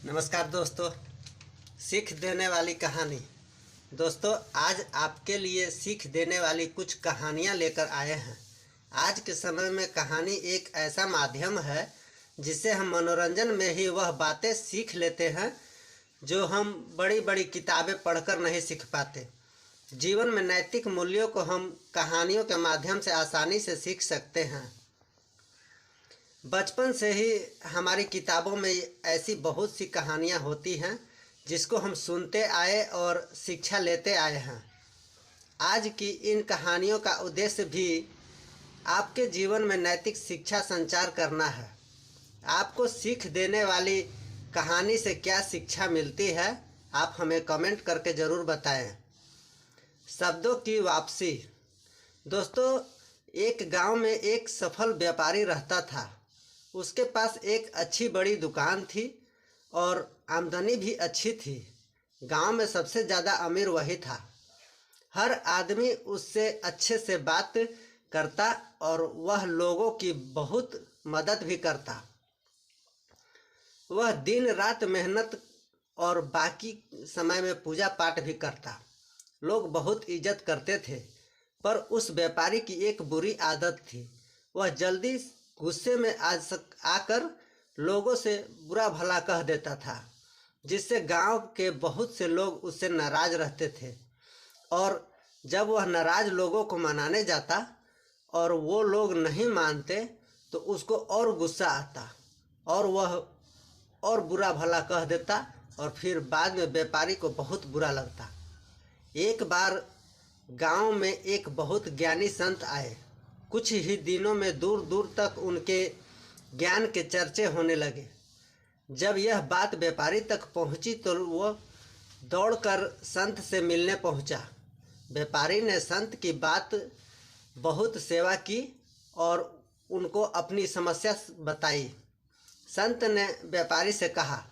नमस्कार दोस्तों, सीख देने वाली कहानी। दोस्तों, आज आपके लिए सीख देने वाली कुछ कहानियाँ लेकर आए हैं। आज के समय में कहानी एक ऐसा माध्यम है जिससे हम मनोरंजन में ही वह बातें सीख लेते हैं जो हम बड़ी बड़ी किताबें पढ़कर नहीं सीख पाते। जीवन में नैतिक मूल्यों को हम कहानियों के माध्यम से आसानी से सीख सकते हैं। बचपन से ही हमारी किताबों में ऐसी बहुत सी कहानियाँ होती हैं जिसको हम सुनते आए और शिक्षा लेते आए हैं। आज की इन कहानियों का उद्देश्य भी आपके जीवन में नैतिक शिक्षा संचार करना है। आपको सीख देने वाली कहानी से क्या शिक्षा मिलती है, आप हमें कमेंट करके ज़रूर बताएं। शब्दों की वापसी। दोस्तों, एक गांव में एक सफल व्यापारी रहता था। उसके पास एक अच्छी बड़ी दुकान थी और आमदनी भी अच्छी थी। गांव में सबसे ज़्यादा अमीर वही था। हर आदमी उससे अच्छे से बात करता और वह लोगों की बहुत मदद भी करता। वह दिन रात मेहनत और बाकी समय में पूजा पाठ भी करता। लोग बहुत इज्जत करते थे, पर उस व्यापारी की एक बुरी आदत थी। वह जल्दी गुस्से में आकर लोगों से बुरा भला कह देता था, जिससे गांव के बहुत से लोग उससे नाराज रहते थे। और जब वह नाराज लोगों को मनाने जाता और वो लोग नहीं मानते तो उसको और गुस्सा आता और वह और बुरा भला कह देता और फिर बाद में व्यापारी को बहुत बुरा लगता। एक बार गांव में एक बहुत ज्ञानी संत आए। कुछ ही दिनों में दूर दूर तक उनके ज्ञान के चर्चे होने लगे। जब यह बात व्यापारी तक पहुंची तो वह दौड़कर संत से मिलने पहुंचा। व्यापारी ने संत की बात बहुत सेवा की और उनको अपनी समस्या बताई। संत ने व्यापारी से कहा,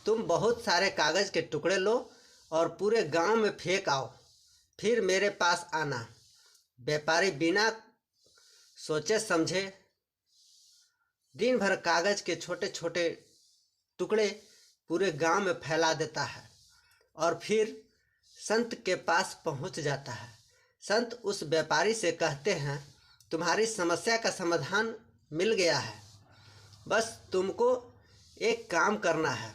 तुम बहुत सारे कागज़ के टुकड़े लो और पूरे गांव में फेंक आओ, फिर मेरे पास आना। व्यापारी बिना सोचे समझे दिन भर कागज़ के छोटे छोटे टुकड़े पूरे गांव में फैला देता है और फिर संत के पास पहुंच जाता है। संत उस व्यापारी से कहते हैं, तुम्हारी समस्या का समाधान मिल गया है, बस तुमको एक काम करना है।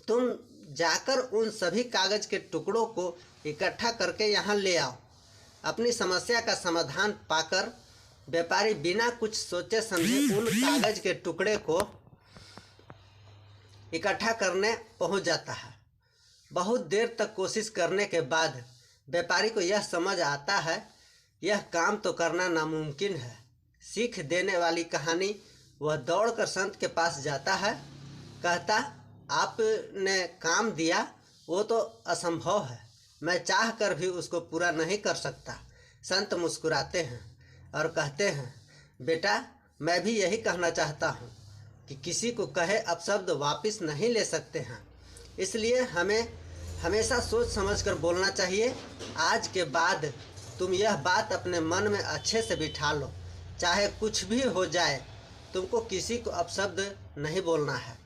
तुम जाकर उन सभी कागज़ के टुकड़ों को इकट्ठा करके यहाँ ले आओ। अपनी समस्या का समाधान पाकर व्यापारी बिना कुछ सोचे समझे उन कागज़ के टुकड़े को इकट्ठा करने पहुंच जाता है। बहुत देर तक कोशिश करने के बाद व्यापारी को यह समझ आता है यह काम तो करना नामुमकिन है। सीख देने वाली कहानी। वह दौड़कर संत के पास जाता है, कहता, आपने काम दिया वो तो असंभव है, मैं चाह कर भी उसको पूरा नहीं कर सकता। संत मुस्कुराते हैं और कहते हैं, बेटा, मैं भी यही कहना चाहता हूँ कि किसी को कहे अपशब्द वापस नहीं ले सकते हैं, इसलिए हमें हमेशा सोच समझकर बोलना चाहिए। आज के बाद तुम यह बात अपने मन में अच्छे से बिठा लो, चाहे कुछ भी हो जाए, तुमको किसी को अपशब्द नहीं बोलना है।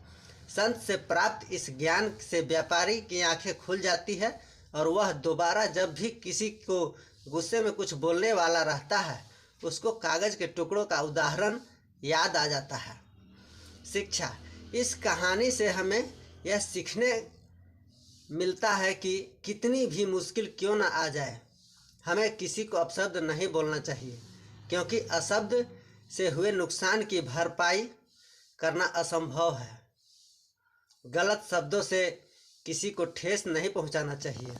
संत से प्राप्त इस ज्ञान से व्यापारी की आंखें खुल जाती है और वह दोबारा जब भी किसी को गुस्से में कुछ बोलने वाला रहता है उसको कागज़ के टुकड़ों का उदाहरण याद आ जाता है। शिक्षा। इस कहानी से हमें यह सीखने मिलता है कि कितनी भी मुश्किल क्यों ना आ जाए, हमें किसी को अपशब्द नहीं बोलना चाहिए, क्योंकि अशब्द से हुए नुकसान की भरपाई करना असंभव है। गलत शब्दों से किसी को ठेस नहीं पहुंचाना चाहिए।